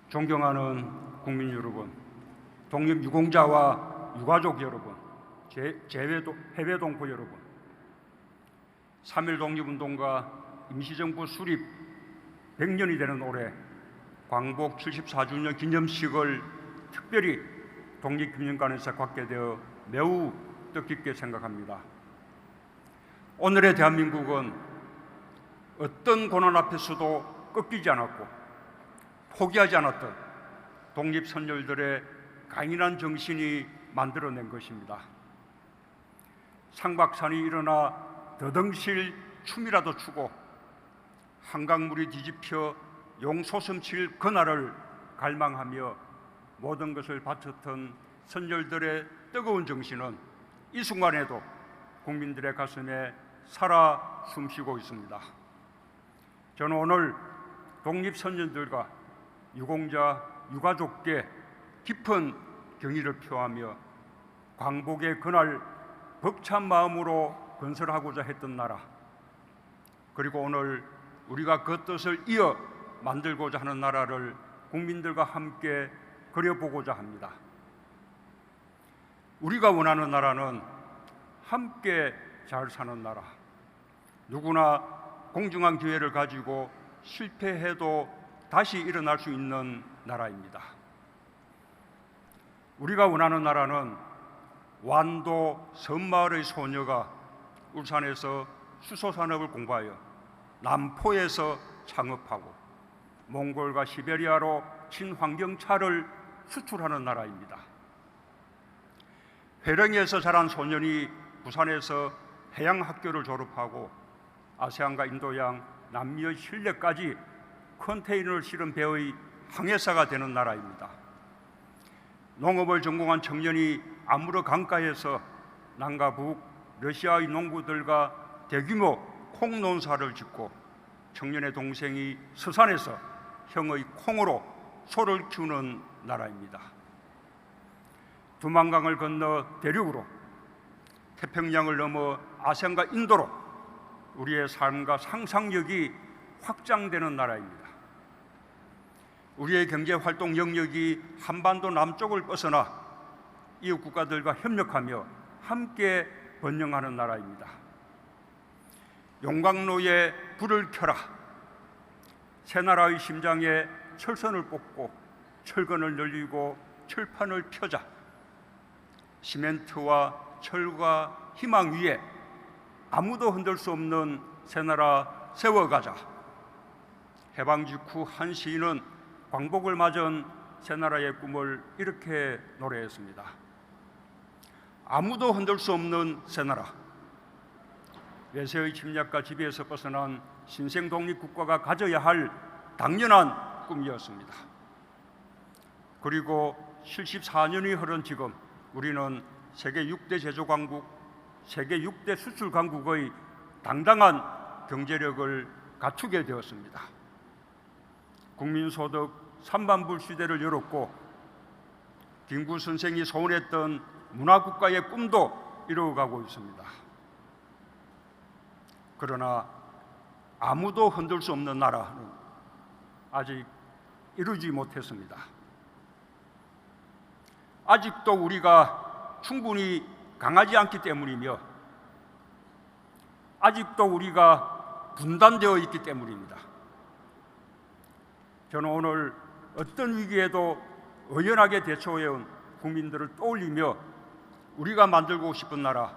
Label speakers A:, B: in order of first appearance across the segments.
A: 존경하는 국민 여러분, 독립유공자와 유가족 여러분, 해외 동포 여러분, 3.1 독립운동과 임시정부 수립 100년이 되는 올해 광복 74주년 기념식을 특별히 독립기념관에서 갖게 되어 매우 뜻깊게 생각합니다. 오늘의 대한민국은 어떤 고난 앞에서도 꺾이지 않았고 포기하지 않았던 독립선열들의 강인한 정신이 만들어낸 것입니다. 상박산이 일어나 더덩실 춤이라도 추고 한강물이 뒤집혀 용솟음칠 그날을 갈망하며 모든 것을 바쳤던 선열들의 뜨거운 정신은 이 순간에도 국민들의 가슴에 살아 숨쉬고 있습니다. 저는 오늘 독립선열들과 유공자, 유가족께 깊은 경의를 표하며 광복의 그날 벅찬 마음으로 건설하고자 했던 나라, 그리고 오늘 우리가 그 뜻을 이어 만들고자 하는 나라를 국민들과 함께 그려보고자 합니다. 우리가 원하는 나라는 함께 잘 사는 나라, 누구나 공정한 기회를 가지고 실패해도 다시 일어날 수 있는 나라입니다. 우리가 원하는 나라는 완도 섬마을의 소녀가 울산에서 수소산업을 공부하여 남포에서 창업하고 몽골과 시베리아로 친환경차를 수출하는 나라입니다. 회령에서 자란 소년이 부산에서 해양학교를 졸업하고 아세안과 인도양, 남미의 신뢰까지 컨테이너를 실은 배의 항해사가 되는 나라입니다. 농업을 전공한 청년이 아무르 강가에서 남과 북 러시아의 농부들과 대규모 콩 논사를 짓고 청년의 동생이 서산에서 형의 콩으로 소를 키우는 나라입니다. 두만강을 건너 대륙으로, 태평양을 넘어 아세안과 인도로 우리의 삶과 상상력이 확장되는 나라입니다. 우리의 경제활동 영역이 한반도 남쪽을 벗어나 이웃 국가들과 협력하며 함께 번영하는 나라입니다. 용광로에 불을 켜라, 새나라의 심장에 철선을 뽑고 철근을 늘리고 철판을 펴자, 시멘트와 철과 희망 위에 아무도 흔들 수 없는 새나라 세워가자. 해방 직후 한 시인은 광복을 맞은 새나라의 꿈을 이렇게 노래했습니다. 아무도 흔들 수 없는 새나라, 외세의 침략과 지배에서 벗어난 신생 독립국가가 가져야 할 당연한 꿈이었습니다. 그리고 74년이 흐른 지금 우리는 세계 6대 제조강국, 세계 6대 수출강국의 당당한 경제력을 갖추게 되었습니다. 국민소득 3만불 시대를 열었고 김구 선생이 소원했던 문화국가의 꿈도 이루어가고 있습니다. 그러나 아무도 흔들 수 없는 나라는 아직 이루지 못했습니다. 아직도 우리가 충분히 강하지 않기 때문이며 아직도 우리가 분단되어 있기 때문입니다. 저는 오늘 어떤 위기에도 의연하게 대처해온 국민들을 떠올리며 우리가 만들고 싶은 나라,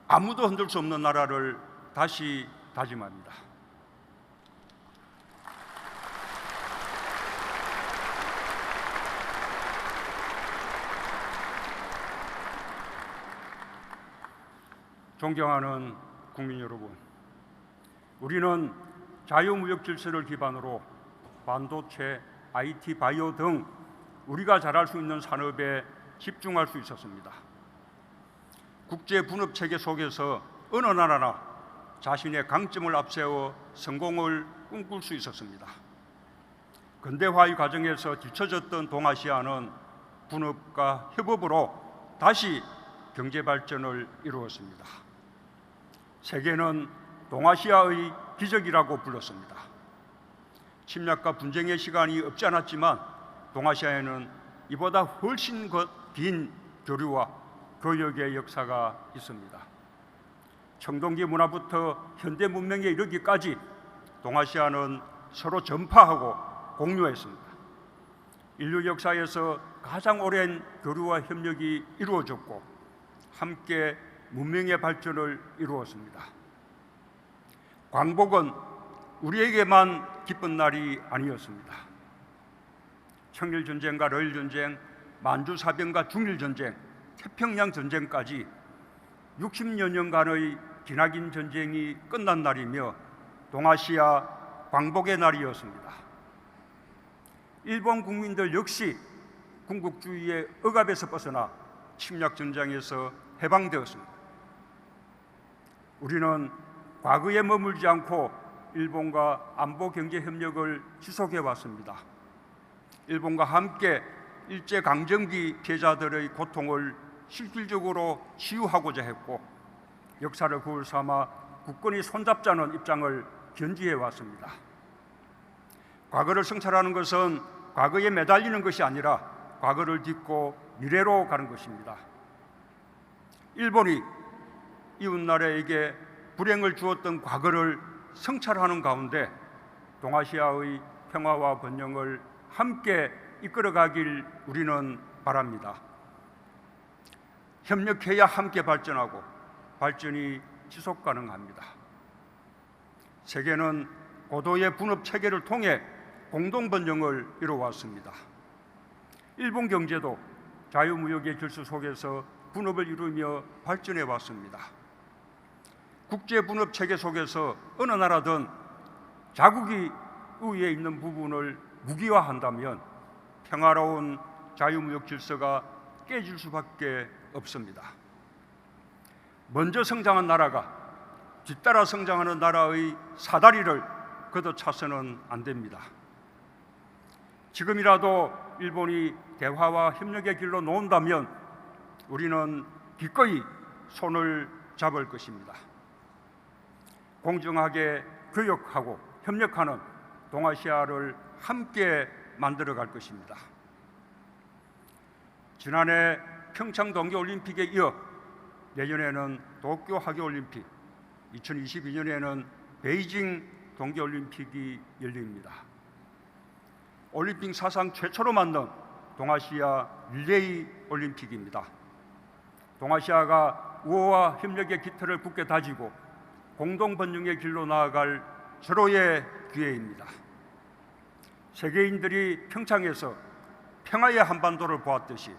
A: 아무도 흔들 수 없는 나라를 다시 다짐합니다. 존경하는 국민 여러분, 우리는 자유무역 질서를 기반으로 반도체, IT, 바이오 등 우리가 잘할 수 있는 산업에 집중할 수 있었습니다. 국제 분업 체계 속에서 어느 나라나 자신의 강점을 앞세워 성공을 꿈꿀 수 있었습니다. 근대화의 과정에서 뒤처졌던 동아시아는 분업과 협업으로 다시 경제 발전을 이루었습니다. 세계는 동아시아의 기적이라고 불렀습니다. 침략과 분쟁의 시간이 없지 않았지만 동아시아에는 이보다 훨씬 긴 교류와 교역의 역사가 있습니다. 청동기 문화부터 현대 문명에 이르기까지 동아시아는 서로 전파하고 공유했습니다. 인류 역사에서 가장 오랜 교류와 협력이 이루어졌고 함께 문명의 발전을 이루었습니다. 광복은 우리에게만 기쁜 날이 아니었습니다. 청일전쟁과 러일전쟁, 만주사변과 중일전쟁, 태평양전쟁까지 60여 년간의 기나긴 전쟁이 끝난 날이며 동아시아 광복의 날이었습니다. 일본 국민들 역시 군국주의의 억압에서 벗어나 침략전장에서 해방되었습니다. 우리는 과거에 머물지 않고 일본과 안보 경제 협력을 지속해 왔습니다. 일본과 함께 일제강점기 피해자들의 고통을 실질적으로 치유하고자 했고 역사를 거울 삼아 국권이 손잡자는 입장을 견지해 왔습니다. 과거를 성찰하는 것은 과거에 매달리는 것이 아니라 과거를 딛고 미래로 가는 것입니다. 일본이 이웃나라에게 불행을 주었던 과거를 성찰하는 가운데 동아시아의 평화와 번영을 함께 이끌어가길 우리는 바랍니다. 협력해야 함께 발전하고 발전이 지속 가능합니다. 세계는 고도의 분업 체계를 통해 공동 번영을 이루어왔습니다. 일본 경제도 자유무역의 질서 속에서 분업을 이루며 발전해 왔습니다. 국제 분업 체계 속에서 어느 나라든 자국이 우위에 있는 부분을 무기화한다면 평화로운 자유무역 질서가 깨질 수밖에 없습니다. 먼저 성장한 나라가 뒤따라 성장하는 나라의 사다리를 걷어차서는 안 됩니다. 지금이라도 일본이 대화와 협력의 길로 놓은다면 우리는 기꺼이 손을 잡을 것입니다. 공정하게 교역하고 협력하는 동아시아를 함께 만들어갈 것입니다. 지난해 평창 동계올림픽에 이어 내년에는 도쿄 하계올림픽, 2022년에는 베이징 동계올림픽이 열립니다. 올림픽 사상 최초로 만든 동아시아 릴레이 올림픽입니다. 동아시아가 우호와 협력의 깃털을 굳게 다지고 공동 번영의 길로 나아갈 절호의 기회입니다. 세계인들이 평창에서 평화의 한반도를 보았듯이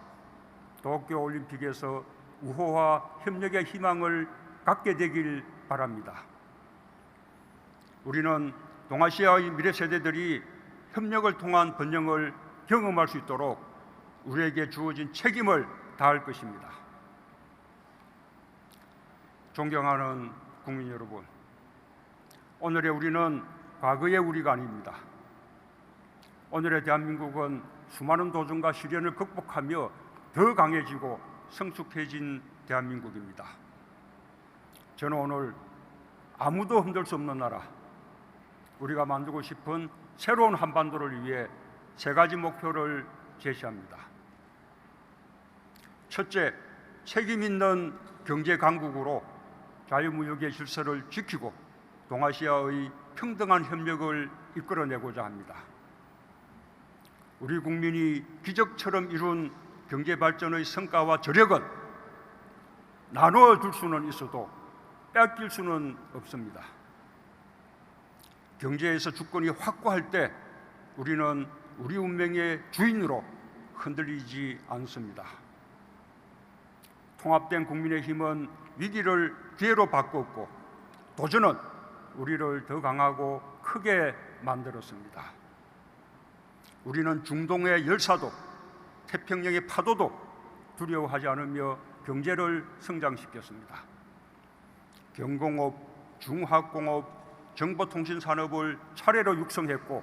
A: 도쿄올림픽에서 우호와 협력의 희망을 갖게 되길 바랍니다. 우리는 동아시아의 미래 세대들이 협력을 통한 번영을 경험할 수 있도록 우리에게 주어진 책임을 다할 것입니다. 존경하는 국민 여러분, 오늘의 우리는 과거의 우리가 아닙니다. 오늘의 대한민국은 수많은 도전과 시련을 극복하며 더 강해지고 성숙해진 대한민국입니다. 저는 오늘 아무도 흔들 수 없는 나라, 우리가 만들고 싶은 새로운 한반도를 위해 세 가지 목표를 제시합니다. 첫째, 책임 있는 경제 강국으로 자유무역의 질서를 지키고 동아시아의 평등한 협력을 이끌어내고자 합니다. 우리 국민이 기적처럼 이룬 경제 발전의 성과와 저력은 나누어 줄 수는 있어도 뺏길 수는 없습니다. 경제에서 주권이 확고할 때 우리는 우리 운명의 주인으로 흔들리지 않습니다. 통합된 국민의힘은 위기를 기회로 바꿨고 도전은 우리를 더 강하고 크게 만들었습니다. 우리는 중동의 열사도 태평양의 파도도 두려워하지 않으며 경제를 성장시켰습니다. 경공업, 중화공업, 정보통신산업을 차례로 육성했고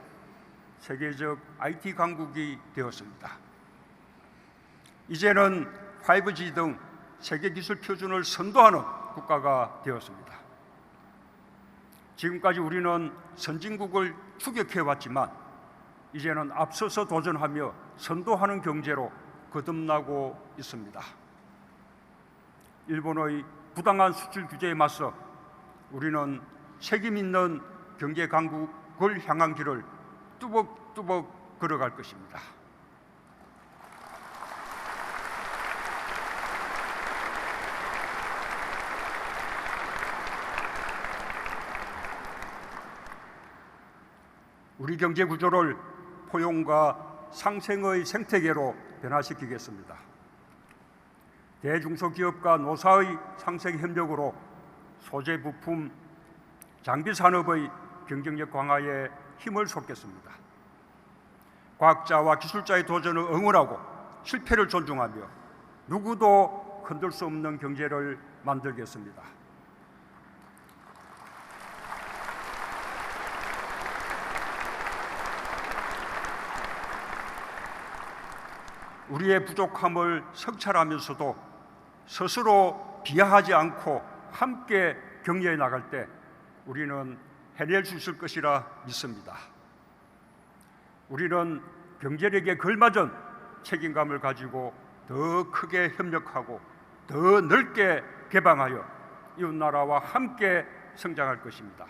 A: 세계적 IT 강국이 되었습니다. 이제는 5G 등 세계 기술 표준을 선도하는 국가가 되었습니다. 지금까지 우리는 선진국을 추격해왔지만 이제는 앞서서 도전하며 선도하는 경제로 거듭나고 있습니다. 일본의 부당한 수출 규제에 맞서 우리는 책임 있는 경제 강국을 향한 길을 뚜벅뚜벅 걸어갈 것입니다. 우리 경제 구조를 포용과 상생의 생태계로 변화시키겠습니다. 대중소기업과 노사의 상생 협력으로 소재 부품, 장비 산업의 경쟁력 강화에 힘을 쏟겠습니다. 과학자와 기술자의 도전을 응원하고 실패를 존중하며 누구도 흔들 수 없는 경제를 만들겠습니다. 우리의 부족함을 성찰하면서도 스스로 비하하지 않고 함께 격려해 나갈 때 우리는 해낼 수 있을 것이라 믿습니다. 우리는 경제력에 걸맞은 책임감을 가지고 더 크게 협력하고 더 넓게 개방하여 이웃나라와 함께 성장할 것입니다.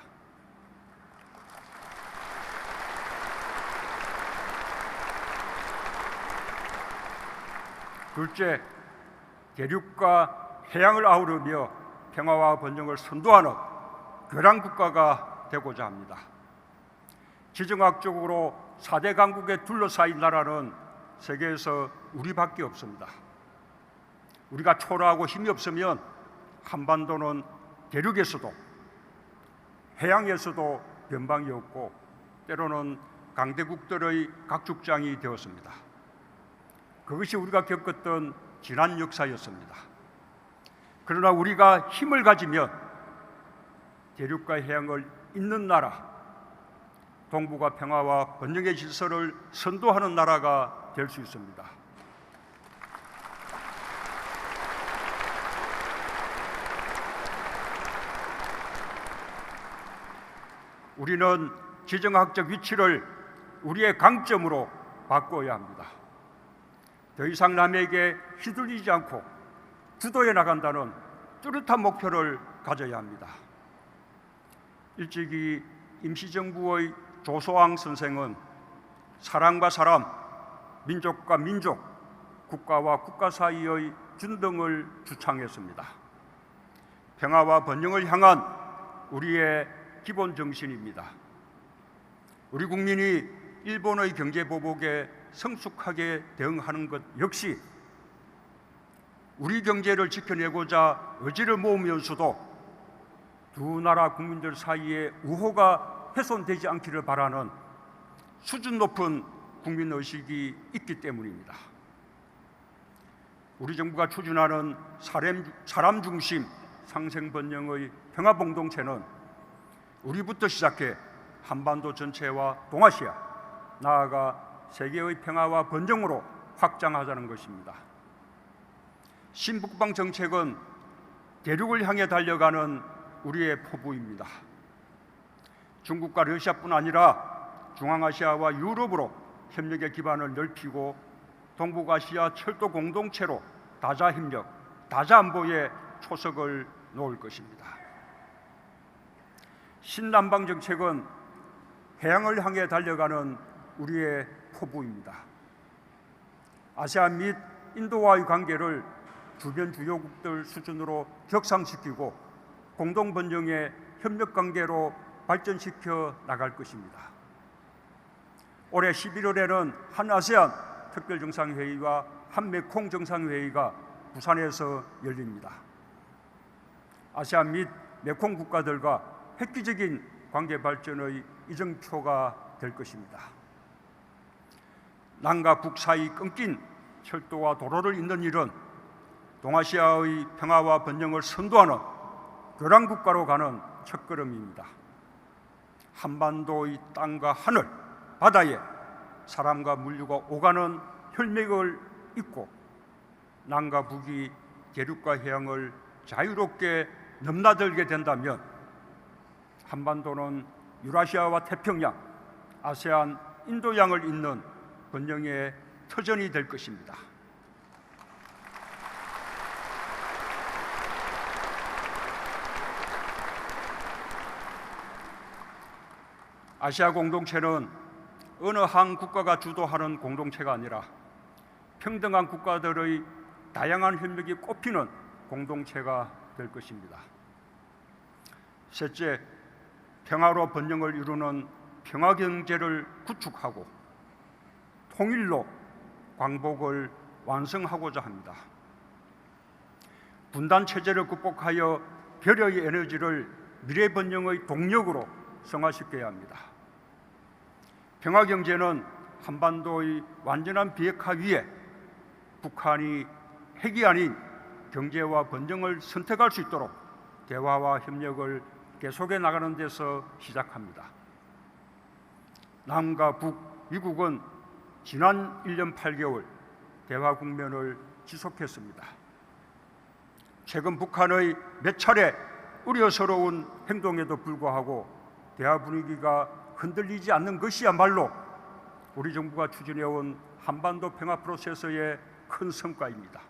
A: 둘째, 대륙과 해양을 아우르며 평화와 번영을 선도하는 교량 국가가 되고자 합니다. 지정학적으로 4대 강국에 둘러싸인 나라는 세계에서 우리밖에 없습니다. 우리가 초라하고 힘이 없으면 한반도는 대륙에서도 해양에서도 변방이 없고 때로는 강대국들의 각축장이 되었습니다. 그것이 우리가 겪었던 지난 역사였습니다. 그러나 우리가 힘을 가지면 대륙과 해양을 잇는 나라, 동북아 평화와 번영의 질서를 선도하는 나라가 될 수 있습니다. 우리는 지정학적 위치를 우리의 강점으로 바꿔야 합니다. 더 이상 남에게 휘둘리지 않고 주도해 나간다는 뚜렷한 목표를 가져야 합니다. 일찍이 임시정부의 조소왕 선생은 사람과 사람, 민족과 민족, 국가와 국가 사이의 균등을 주창했습니다. 평화와 번영을 향한 우리의 기본 정신입니다. 우리 국민이 일본의 경제 보복에 성숙하게 대응하는 것 역시 우리 경제를 지켜내고자 의지를 모으면서도 두 나라 국민들 사이에 우호가 훼손되지 않기를 바라는 수준 높은 국민의식이 있기 때문입니다. 우리 정부가 추진하는 사람 중심 상생번영의 평화공동체는 우리부터 시작해 한반도 전체와 동아시아, 나아가 세계의 평화와 번영으로 확장하자는 것입니다. 신북방 정책은 대륙을 향해 달려가는 우리의 포부입니다. 중국과 러시아뿐 아니라 중앙아시아와 유럽으로 협력의 기반을 넓히고 동북아시아 철도 공동체로 다자협력, 다자안보에 초석을 놓을 것입니다. 신남방 정책은 해양을 향해 달려가는 우리의 포부입니다. 아세안 및 인도와의 관계를 주변 주요국들 수준으로 격상시키고 공동번영의 협력관계로 발전시켜 나갈 것입니다. 올해 11월에는 한 아세안 특별정상회의와 한 메콩 정상회의가 부산에서 열립니다. 아세안 및 메콩 국가들과 획기적인 관계 발전의 이정표가 될 것입니다. 남과 북 사이 끊긴 철도와 도로를 잇는 일은 동아시아의 평화와 번영을 선도하는 교량 국가로 가는 첫걸음입니다. 한반도의 땅과 하늘, 바다에 사람과 물류가 오가는 혈맥을 잇고 남과 북이 대륙과 해양을 자유롭게 넘나들게 된다면 한반도는 유라시아와 태평양, 아세안, 인도양을 잇는 번영의 터전이 될 것입니다. 아시아 공동체는 어느 한 국가가 주도하는 공동체가 아니라 평등한 국가들의 다양한 협력이 꽃피는 공동체가 될 것입니다. 셋째, 평화로 번영을 이루는 평화경제를 구축하고 통일로 광복을 완성하고자 합니다. 분단체제를 극복하여 별의 에너지를 미래 번영의 동력으로 성화시켜야 합니다. 평화경제는 한반도의 완전한 비핵화 위에 북한이 핵이 아닌 경제와 번영을 선택할 수 있도록 대화와 협력을 계속해 나가는 데서 시작합니다. 남과 북, 미국은 지난 1년 8개월 대화 국면을 지속했습니다. 최근 북한의 몇 차례 우려스러운 행동에도 불구하고 대화 분위기가 흔들리지 않는 것이야말로 우리 정부가 추진해온 한반도 평화 프로세스의 큰 성과입니다.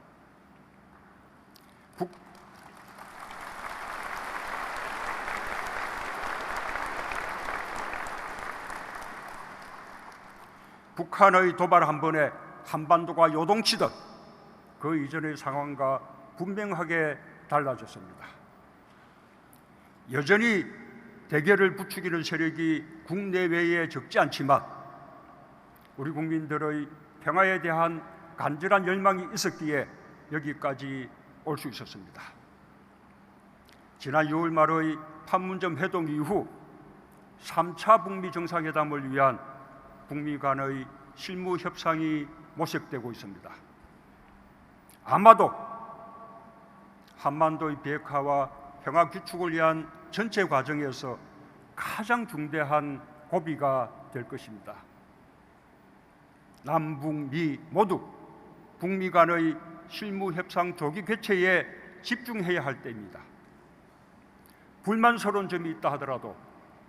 A: 북한의 도발 한 번에 한반도가 요동치듯 그 이전의 상황과 분명하게 달라졌습니다. 여전히 대결을 부추기는 세력이 국내외에 적지 않지만 우리 국민들의 평화에 대한 간절한 열망이 있었기에 여기까지 올 수 있었습니다. 지난 6월 말의 판문점 회동 이후 3차 북미 정상회담을 위한 북미 간의 실무 협상이 모색되고 있습니다. 아마도 한반도의 비핵화와 평화 구축을 위한 전체 과정에서 가장 중대한 고비가 될 것입니다. 남북미 모두 북미 간의 실무 협상 조기 개최에 집중해야 할 때입니다. 불만스러운 점이 있다 하더라도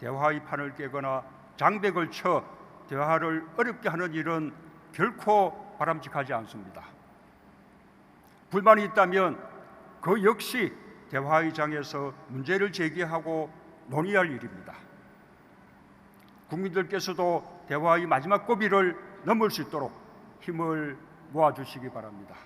A: 대화의 판을 깨거나 장벽을 쳐 대화를 어렵게 하는 일은 결코 바람직하지 않습니다. 불만이 있다면 그 역시 대화의 장에서 문제를 제기하고 논의할 일입니다. 국민들께서도 대화의 마지막 고비를 넘을 수 있도록 힘을 모아주시기 바랍니다.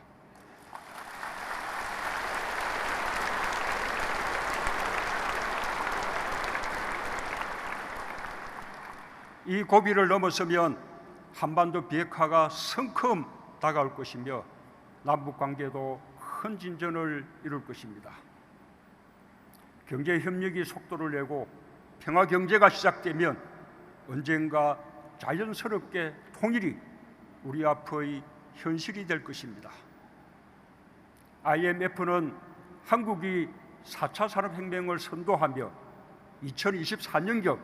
A: 이 고비를 넘어서면 한반도 비핵화가 성큼 다가올 것이며 남북관계도 큰 진전을 이룰 것입니다. 경제협력이 속도를 내고 평화경제가 시작되면 언젠가 자연스럽게 통일이 우리 앞의 현실이 될 것입니다. IMF는 한국이 4차 산업혁명을 선도하며 2024년경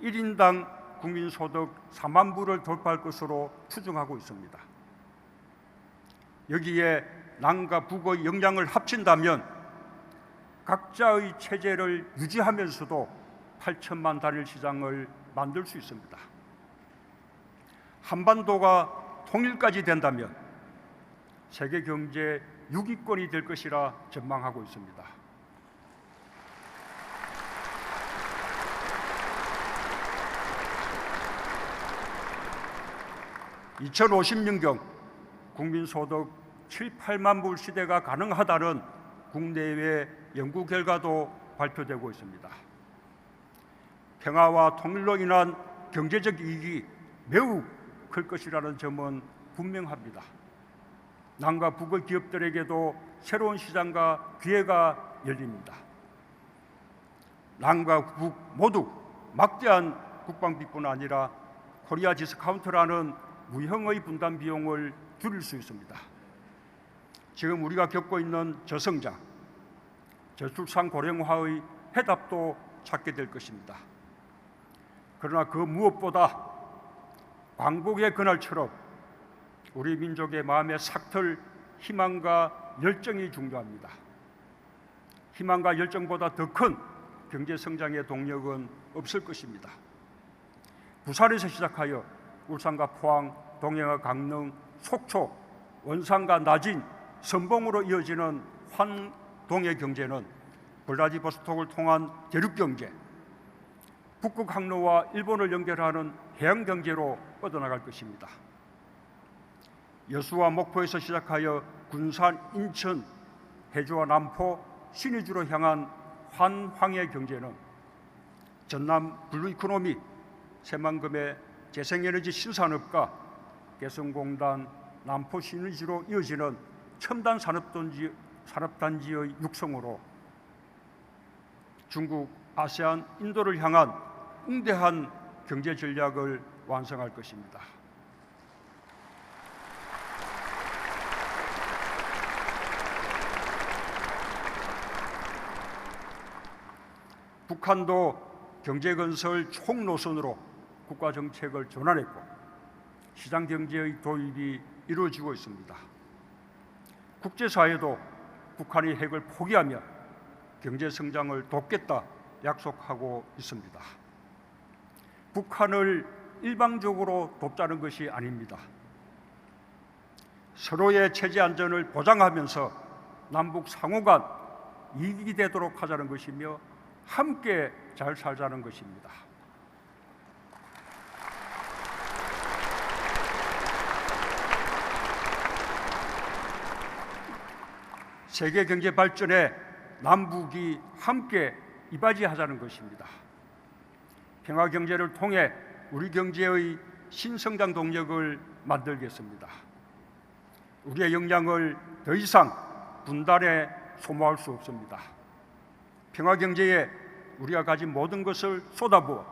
A: 1인당 국민소득 4만 불을 돌파할 것으로 추정하고 있습니다. 여기에 남과 북의 역량을 합친다면 각자의 체제를 유지하면서도 8천만 단일 시장을 만들 수 있습니다. 한반도가 통일까지 된다면 세계 경제 6위권이 될 것이라 전망하고 있습니다. (2050년경) 국민소득 7, 8만 불 시대가 가능하다는 국내외 연구 결과도 발표되고 있습니다. 평화와 통일로 인한 경제적 이익이 매우 클 것이라는 점은 분명합니다. 남과 북의 기업들에게도 새로운 시장과 기회가 열립니다. 남과 북 모두 막대한 국방비뿐 아니라 코리아 디스카운트라는 무형의 분담 비용을 줄일 수 있습니다. 지금 우리가 겪고 있는 저성장, 저출산 고령화의 해답도 찾게 될 것입니다. 그러나 그 무엇보다 광복의 그날처럼 우리 민족의 마음에 삭틀 희망과 열정이 중요합니다. 희망과 열정보다 더 큰 경제 성장의 동력은 없을 것입니다. 부산에서 시작하여 울산과 포항, 동해와 강릉, 속초, 원산과 나진, 선봉으로 이어지는 환동해 경제는 블라디보스톡을 통한 대륙 경제, 북극 항로와 일본을 연결하는 해양 경제로 뻗어나갈 것입니다. 여수와 목포에서 시작하여 군산, 인천, 해주와 남포, 신의주로 향한 환황해 경제는 전남 블루 이코노미, 새만금의 재생에너지 신산업과 개성공단, 남포 신의주로 이어지는 첨단 산업단지의 육성으로 중국, 아세안, 인도를 향한 웅대한 경제 전략을 완성할 것입니다. 북한도 경제건설 총노선으로 국가정책을 전환했고 시장경제의 도입이 이루어지고 있습니다. 국제사회도 북한이 핵을 포기하면 경제성장을 돕겠다 약속하고 있습니다. 북한을 일방적으로 돕자는 것이 아닙니다. 서로의 체제 안전을 보장하면서 남북 상호간 이익이 되도록 하자는 것이며 함께 잘 살자는 것입니다. 세계 경제 발전에 남북이 함께 이바지하자는 것입니다. 평화 경제를 통해 우리 경제의 신성장 동력을 만들겠습니다. 우리의 역량을 더 이상 분단에 소모할 수 없습니다. 평화 경제에 우리가 가진 모든 것을 쏟아부어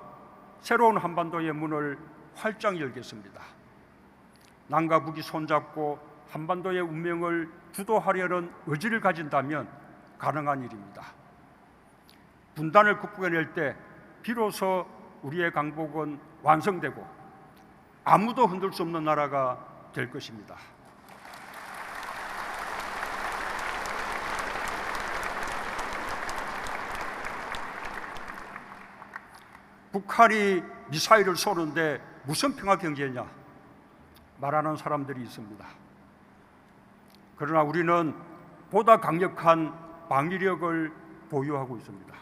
A: 새로운 한반도의 문을 활짝 열겠습니다. 남과 북이 손잡고 한반도의 운명을 주도하려는 의지를 가진다면 가능한 일입니다. 분단을 극복해낼 때 비로소 우리의 강복은 완성되고 아무도 흔들 수 없는 나라가 될 것입니다. 북한이 미사일을 쏘는데 무슨 평화 경제냐 말하는 사람들이 있습니다. 그러나 우리는 보다 강력한 방위력을 보유하고 있습니다.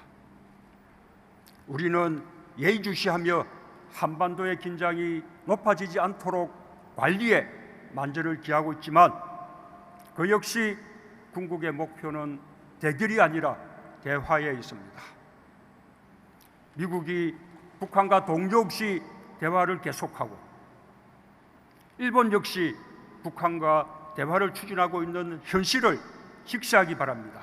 A: 우리는 예의주시하며 한반도의 긴장이 높아지지 않도록 관리에 만전을 기하고 있지만 그 역시 궁극의 목표는 대결이 아니라 대화에 있습니다. 미국이 북한과 동조 없이 대화를 계속하고 일본 역시 북한과 대화를 추진하고 있는 현실을 직시하기 바랍니다.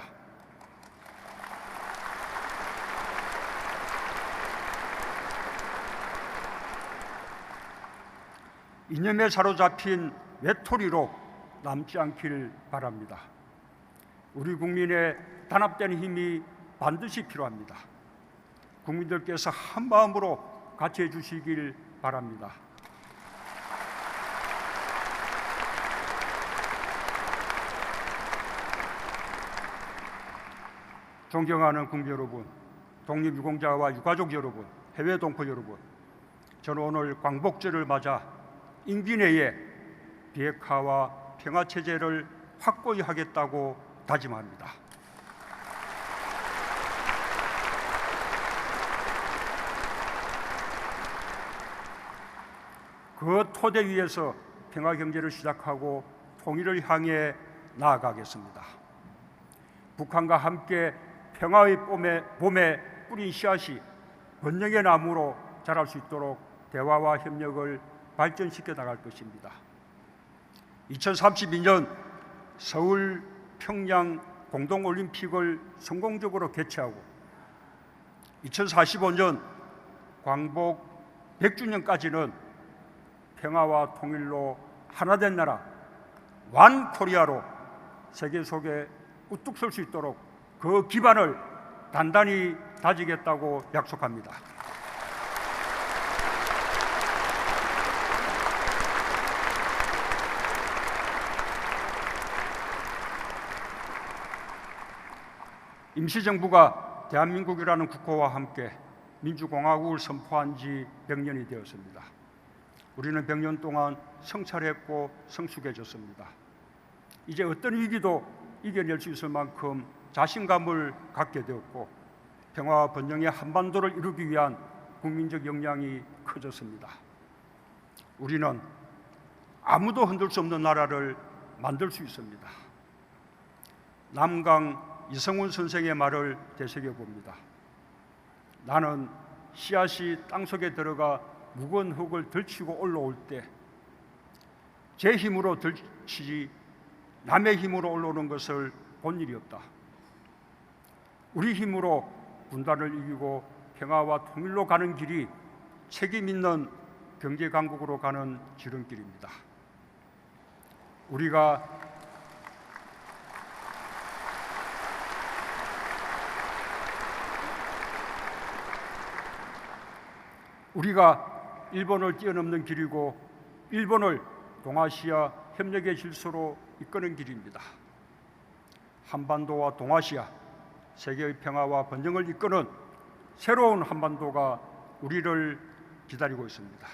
A: 이념에 사로잡힌 외톨이로 남지 않길 바랍니다. 우리 국민의 단합된 힘이 반드시 필요합니다. 국민들께서 한 마음으로 같이 해주시길 바랍니다. 존경하는 국민 여러분, 독립유공자와 유가족 여러분, 해외 동포 여러분, 저는 오늘 광복절을 맞아 임기 내에 비핵화와 평화체제를 확고히 하겠다고 다짐합니다. 그 토대 위에서 평화경제를 시작하고 통일을 향해 나아가겠습니다. 북한과 함께 평화의 봄에 뿌린 씨앗이 번영의 나무로 자랄 수 있도록 대화와 협력을 발전시켜 나갈 것입니다. 2032년 서울 평양 공동올림픽을 성공적으로 개최하고 2045년 광복 100주년까지는 평화와 통일로 하나된 나라 완 코리아로 세계 속에 우뚝 설 수 있도록 그 기반을 단단히 다지겠다고 약속합니다. 임시정부가 대한민국이라는 국호와 함께 민주공화국을 선포한 지 100년이 되었습니다. 우리는 100년 동안 성찰했고 성숙해졌습니다. 이제 어떤 위기도 이겨낼 수 있을 만큼 자신감을 갖게 되었고 평화와 번영의 한반도를 이루기 위한 국민적 역량이 커졌습니다. 우리는 아무도 흔들 수 없는 나라를 만들 수 있습니다. 남강 이성훈 선생의 말을 되새겨 봅니다. 나는 씨앗이 땅속에 들어가 무거운 흙을 들치고 올라올 때 제 힘으로 들치지 남의 힘으로 올라오는 것을 본 일이 없다. 우리 힘으로 분단을 이기고 평화와 통일로 가는 길이 책임 있는 경제 강국으로 가는 지름길입니다. 우리가 일본을 뛰어넘는 길이고 일본을 동아시아 협력의 질서로 이끄는 길입니다. 한반도와 동아시아, 세계의 평화와 번영을 이끄는 새로운 한반도가 우리를 기다리고 있습니다.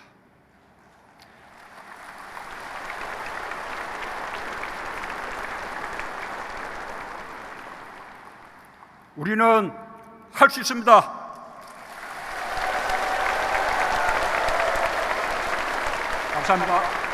A: 우리는 할 수 있습니다. 감사합니다.